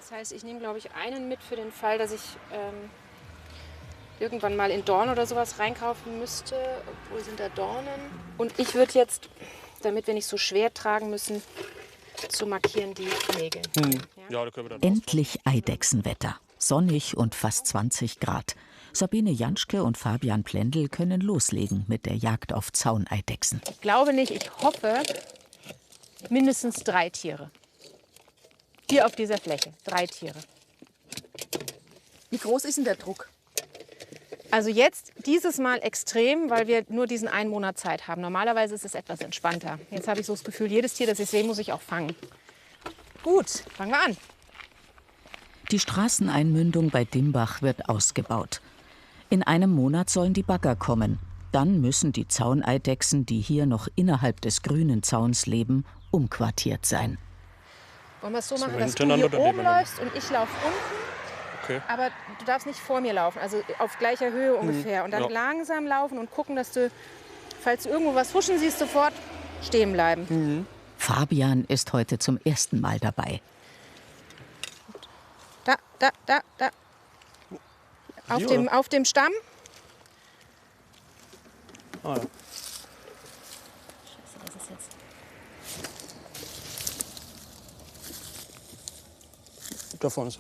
Das heißt, ich nehme, glaube ich, einen mit für den Fall, dass ich irgendwann mal in Dorn oder sowas reinkaufen müsste. Wo sind da Dornen? Und ich würde jetzt, damit wir nicht so schwer tragen müssen, so markieren die Nägel. Ja, da können wir dann Endlich Eidechsenwetter. Sonnig und fast 20 Grad. Sabine Janschke und Fabian Plendl können loslegen mit der Jagd auf Zauneidechsen. Ich glaube nicht, ich hoffe, mindestens 3 Tiere. Hier auf dieser Fläche, 3 Tiere. Wie groß ist denn der Druck? Also jetzt dieses Mal extrem, weil wir nur diesen 1 Monat Zeit haben. Normalerweise ist es etwas entspannter. Jetzt habe ich so das Gefühl, jedes Tier, das ich sehe, muss ich auch fangen. Gut, fangen wir an. Die Straßeneinmündung bei Dimbach wird ausgebaut. In einem Monat sollen die Bagger kommen. Dann müssen die Zauneidechsen, die hier noch innerhalb des grünen Zauns leben, umquartiert sein. Wollen wir es so machen, wir dass du hintereinander hier oder oben nebeneinander? läufst und ich laufe unten? Okay. Aber du darfst nicht vor mir laufen, also auf gleicher Höhe ungefähr. Und dann ja. langsam laufen und gucken, dass du, falls du irgendwo was huschen siehst, sofort stehen bleiben. Fabian ist heute zum ersten Mal dabei. Da. Auf dem Stamm. Ah, ja. Scheiße, das ist jetzt. Da vorne ist.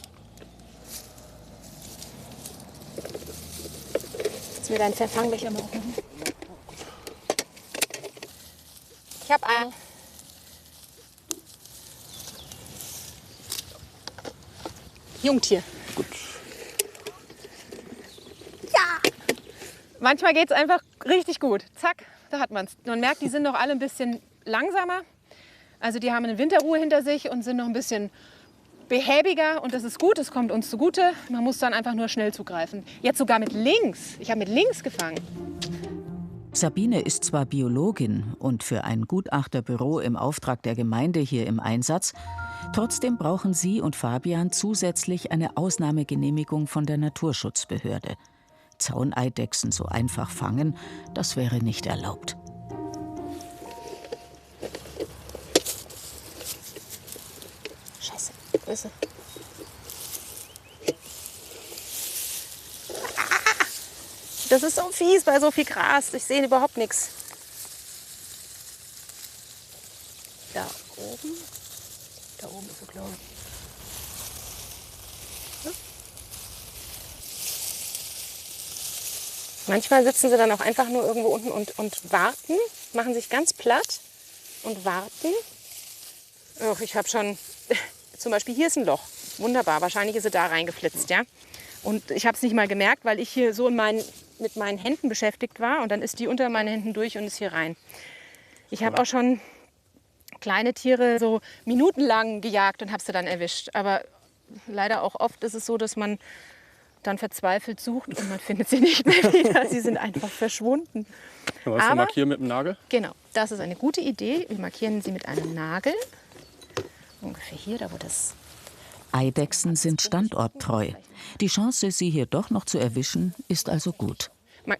Jetzt mir deinen Fangbecher mal aufmachen. Ich habe einen. Jungtier. Gut. Ja! Manchmal geht es einfach richtig gut. Zack, da hat man es. Man merkt, die sind noch alle ein bisschen langsamer. Also die haben eine Winterruhe hinter sich und sind noch ein bisschen behäbiger. Und das ist gut, das kommt uns zugute. Man muss dann einfach nur schnell zugreifen. Jetzt sogar mit links. Ich habe mit links gefangen. Sabine ist zwar Biologin und für ein Gutachterbüro im Auftrag der Gemeinde hier im Einsatz, trotzdem brauchen sie und Fabian zusätzlich eine Ausnahmegenehmigung von der Naturschutzbehörde. Zauneidechsen so einfach fangen, das wäre nicht erlaubt. Scheiße, wo ist sie? Das ist so fies bei so viel Gras. Ich sehe überhaupt nichts. Da oben. Da oben ist sie, glaube ich. Ja. Manchmal sitzen sie dann auch einfach nur irgendwo unten und warten, machen sich ganz platt und warten. Och, ich habe schon, zum Beispiel hier ist ein Loch. Wunderbar, wahrscheinlich ist sie da reingeflitzt, ja. Und ich habe es nicht mal gemerkt, weil ich hier so mit meinen Händen beschäftigt war. Und dann ist die unter meinen Händen durch und ist hier rein. Ich habe auch schon kleine Tiere so minutenlang gejagt und habe sie dann erwischt. Aber leider auch oft ist es so, dass man dann verzweifelt sucht und man findet sie nicht mehr wieder. Sie sind einfach verschwunden. Was du markieren mit dem Nagel? Genau, das ist eine gute Idee. Wir markieren sie mit einem Nagel. Ungefähr hier, da wo das... Eidechsen sind standorttreu. Die Chance, sie hier doch noch zu erwischen, ist also gut.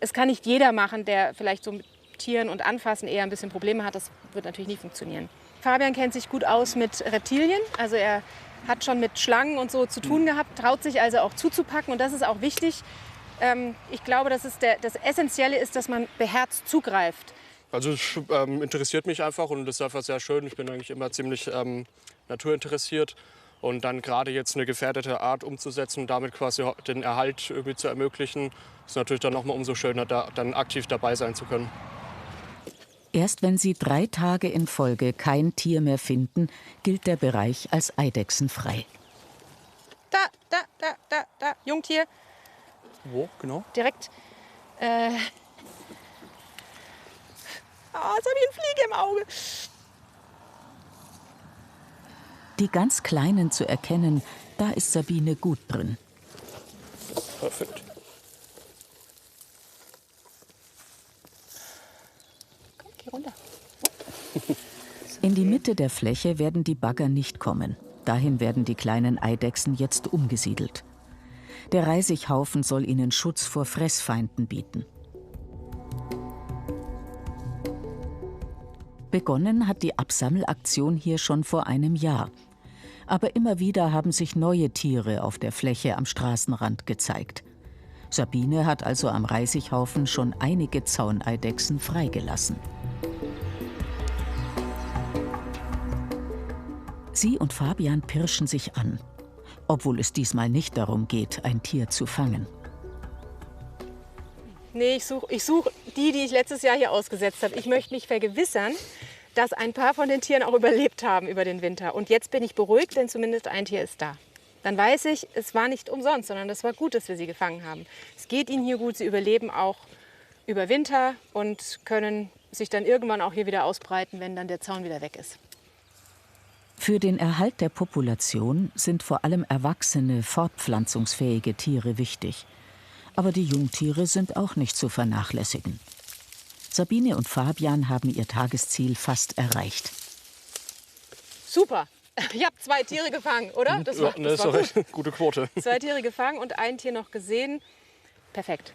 Es kann nicht jeder machen, der vielleicht so mit Tieren und Anfassen eher ein bisschen Probleme hat. Das wird natürlich nie funktionieren. Fabian kennt sich gut aus mit Reptilien. Also er hat schon mit Schlangen und so zu tun gehabt, traut sich also auch zuzupacken. Und das ist auch wichtig. Ich glaube, das Essentielle ist, dass man beherzt zugreift. Also es interessiert mich einfach und das ist einfach sehr schön. Ich bin eigentlich immer ziemlich naturinteressiert. Und dann gerade jetzt eine gefährdete Art umzusetzen und damit quasi den Erhalt irgendwie zu ermöglichen, ist natürlich dann noch mal umso schöner, da dann aktiv dabei sein zu können. Erst wenn sie 3 Tage in Folge kein Tier mehr finden, gilt der Bereich als eidechsenfrei. Da, Jungtier. Wo genau? Direkt. Jetzt habe ich eine Fliege im Auge. Die ganz Kleinen zu erkennen, da ist Sabine gut drin. Perfekt. Komm, geh runter. In die Mitte der Fläche werden die Bagger nicht kommen. Dahin werden die kleinen Eidechsen jetzt umgesiedelt. Der Reisighaufen soll ihnen Schutz vor Fressfeinden bieten. Begonnen hat die Absammelaktion hier schon vor einem Jahr. Aber immer wieder haben sich neue Tiere auf der Fläche am Straßenrand gezeigt. Sabine hat also am Reisighaufen schon einige Zauneidechsen freigelassen. Sie und Fabian pirschen sich an, obwohl es diesmal nicht darum geht, ein Tier zu fangen. Nee, ich such die ich letztes Jahr hier ausgesetzt habe. Ich möchte mich vergewissern, dass ein paar von den Tieren auch überlebt haben über den Winter. Und jetzt bin ich beruhigt, denn zumindest ein Tier ist da. Dann weiß ich, es war nicht umsonst, sondern es war gut, dass wir sie gefangen haben. Es geht ihnen hier gut, sie überleben auch über Winter und können sich dann irgendwann auch hier wieder ausbreiten, wenn dann der Zaun wieder weg ist. Für den Erhalt der Population sind vor allem erwachsene, fortpflanzungsfähige Tiere wichtig. Aber die Jungtiere sind auch nicht zu vernachlässigen. Sabine und Fabian haben ihr Tagesziel fast erreicht. Super! Ich habe 2 Tiere gefangen, oder? Das war gut. Gute Quote. 2 Tiere gefangen und ein Tier noch gesehen. Perfekt.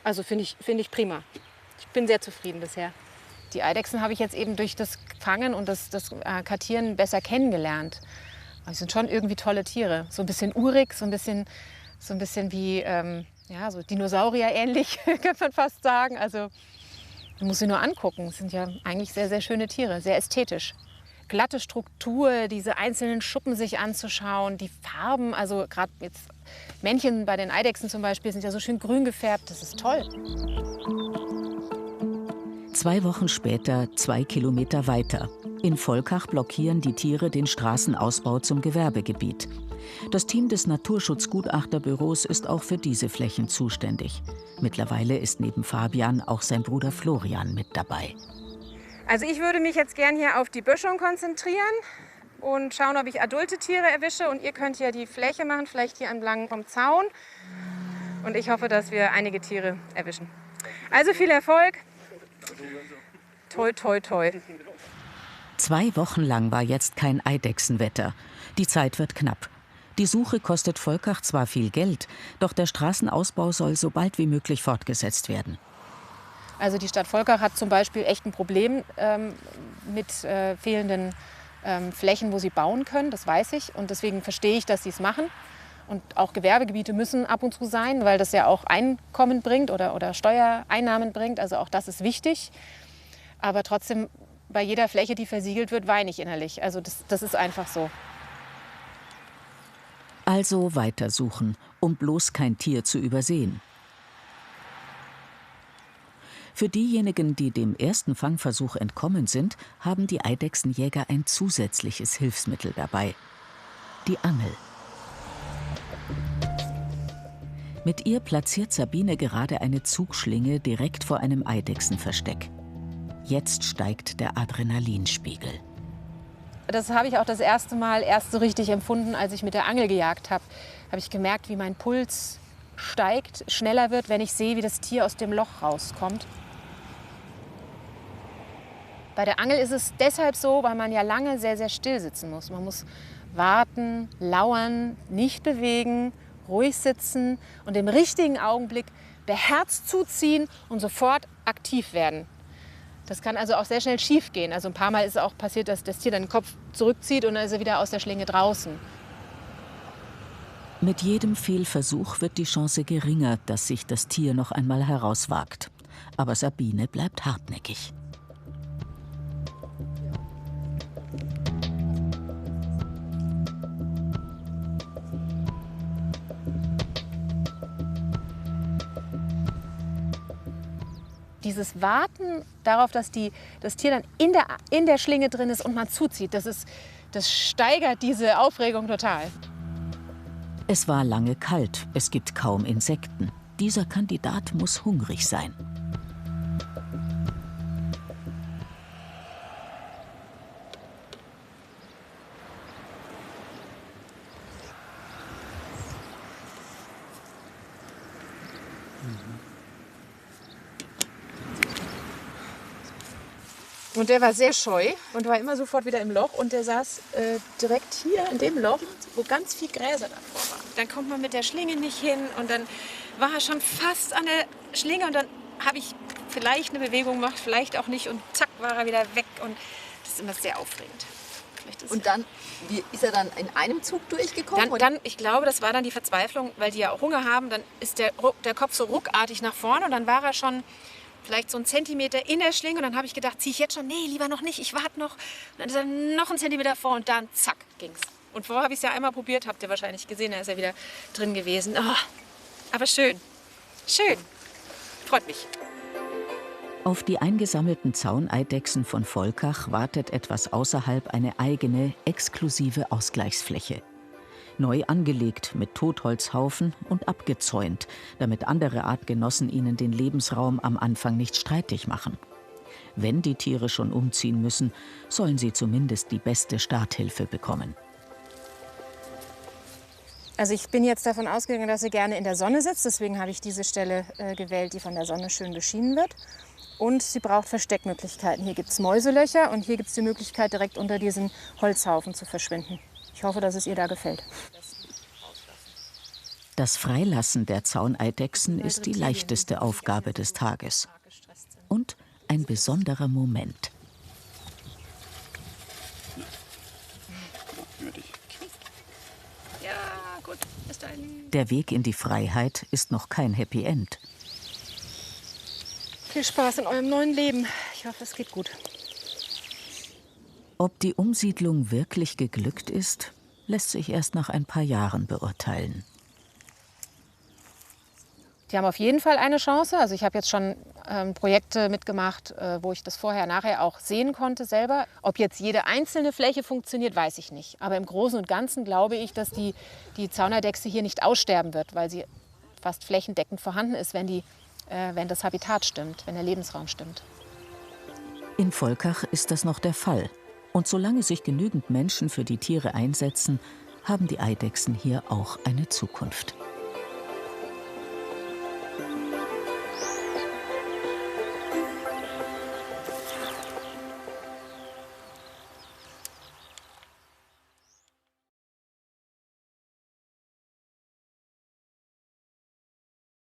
Also finde ich prima. Ich bin sehr zufrieden bisher. Die Eidechsen habe ich jetzt eben durch das Fangen und das Kartieren besser kennengelernt. Aber sie sind schon irgendwie tolle Tiere. So ein bisschen urig, so ein bisschen wie so Dinosaurier ähnlich, kann man fast sagen. Also man muss sie nur angucken. Es sind ja eigentlich sehr, sehr schöne Tiere, sehr ästhetisch. Glatte Struktur, diese einzelnen Schuppen sich anzuschauen, die Farben, also gerade jetzt Männchen bei den Eidechsen zum Beispiel sind ja so schön grün gefärbt, das ist toll. 2 Wochen später, 2 Kilometer weiter. In Volkach blockieren die Tiere den Straßenausbau zum Gewerbegebiet. Das Team des Naturschutzgutachterbüros ist auch für diese Flächen zuständig. Mittlerweile ist neben Fabian auch sein Bruder Florian mit dabei. Also ich würde mich jetzt gern hier auf die Böschung konzentrieren und schauen, ob ich adulte Tiere erwische. Und ihr könnt hier die Fläche machen, vielleicht hier entlang vom Zaun. Und ich hoffe, dass wir einige Tiere erwischen. Also viel Erfolg. Toi, toi, toi. 2 Wochen lang war jetzt kein Eidechsenwetter. Die Zeit wird knapp. Die Suche kostet Volkach zwar viel Geld, doch der Straßenausbau soll so bald wie möglich fortgesetzt werden. Also die Stadt Volkach hat zum Beispiel echt ein Problem mit fehlenden Flächen, wo sie bauen können, das weiß ich. Und deswegen verstehe ich, dass sie es machen. Und auch Gewerbegebiete müssen ab und zu sein, weil das ja auch Einkommen bringt oder Steuereinnahmen bringt. Also auch das ist wichtig. Aber trotzdem, bei jeder Fläche, die versiegelt wird, weine ich innerlich. Also das ist einfach so. Also weitersuchen, um bloß kein Tier zu übersehen. Für diejenigen, die dem ersten Fangversuch entkommen sind, haben die Eidechsenjäger ein zusätzliches Hilfsmittel dabei: die Angel. Mit ihr platziert Sabine gerade eine Zugschlinge direkt vor einem Eidechsenversteck. Jetzt steigt der Adrenalinspiegel. Das habe ich auch das erste Mal erst so richtig empfunden, als ich mit der Angel gejagt habe. Habe ich gemerkt, wie mein Puls steigt, schneller wird, wenn ich sehe, wie das Tier aus dem Loch rauskommt. Bei der Angel ist es deshalb so, weil man ja lange sehr, sehr still sitzen muss. Man muss warten, lauern, nicht bewegen, ruhig sitzen und im richtigen Augenblick beherzt zuziehen und sofort aktiv werden. Das kann also auch sehr schnell schief gehen. Also ein paar Mal ist es auch passiert, dass das Tier dann den Kopf zurückzieht und dann ist er wieder aus der Schlinge draußen. Mit jedem Fehlversuch wird die Chance geringer, dass sich das Tier noch einmal herauswagt. Aber Sabine bleibt hartnäckig. Dieses Warten darauf, dass das Tier dann in der Schlinge drin ist und man zuzieht, das steigert diese Aufregung total. Es war lange kalt, es gibt kaum Insekten. Dieser Kandidat muss hungrig sein. Und der war sehr scheu und war immer sofort wieder im Loch. Und der saß direkt hier in dem Loch, wo ganz viel Gräser davor waren. Dann kommt man mit der Schlinge nicht hin und dann war er schon fast an der Schlinge. Und dann habe ich vielleicht eine Bewegung gemacht, vielleicht auch nicht. Und zack, war er wieder weg. Und das ist immer sehr aufregend. Und dann, wie ist er dann in einem Zug durchgekommen? Ich glaube, das war dann die Verzweiflung, weil die ja auch Hunger haben. Dann ist der Kopf so ruckartig nach vorne und dann war er schon vielleicht so einen Zentimeter in der Schlinge. Und dann habe ich gedacht, ziehe ich jetzt schon? Nee, lieber noch nicht, ich warte noch. Und dann ist er noch einen Zentimeter vor und dann zack, ging's. Und vorher habe ich es ja einmal probiert, habt ihr wahrscheinlich gesehen, da ist er wieder drin gewesen. Oh, aber schön, schön, freut mich. Auf die eingesammelten Zauneidechsen von Volkach wartet etwas außerhalb eine eigene, exklusive Ausgleichsfläche. Neu angelegt mit Totholzhaufen und abgezäunt, damit andere Artgenossen ihnen den Lebensraum am Anfang nicht streitig machen. Wenn die Tiere schon umziehen müssen, sollen sie zumindest die beste Starthilfe bekommen. Also ich bin jetzt davon ausgegangen, dass sie gerne in der Sonne sitzt. Deswegen habe ich diese Stelle gewählt, die von der Sonne schön beschienen wird. Und sie braucht Versteckmöglichkeiten. Hier gibt es Mäuselöcher und hier gibt es die Möglichkeit, direkt unter diesen Holzhaufen zu verschwinden. Ich hoffe, dass es ihr da gefällt. Das Freilassen der Zauneidechsen ist die leichteste Aufgabe des Tages. Und ein besonderer Moment. Ja, gut, ist Der Weg in die Freiheit ist noch kein Happy End. Viel Spaß in eurem neuen Leben. Ich hoffe, es geht gut. Ob die Umsiedlung wirklich geglückt ist, lässt sich erst nach ein paar Jahren beurteilen. Die haben auf jeden Fall eine Chance. Also ich habe jetzt schon Projekte mitgemacht, wo ich das vorher, nachher auch sehen konnte selber. Ob jetzt jede einzelne Fläche funktioniert, weiß ich nicht. Aber im Großen und Ganzen glaube ich, dass die Zauneidechse hier nicht aussterben wird, weil sie fast flächendeckend vorhanden ist, wenn das Habitat stimmt, wenn der Lebensraum stimmt. In Volkach ist das noch der Fall. Und solange sich genügend Menschen für die Tiere einsetzen, haben die Eidechsen hier auch eine Zukunft.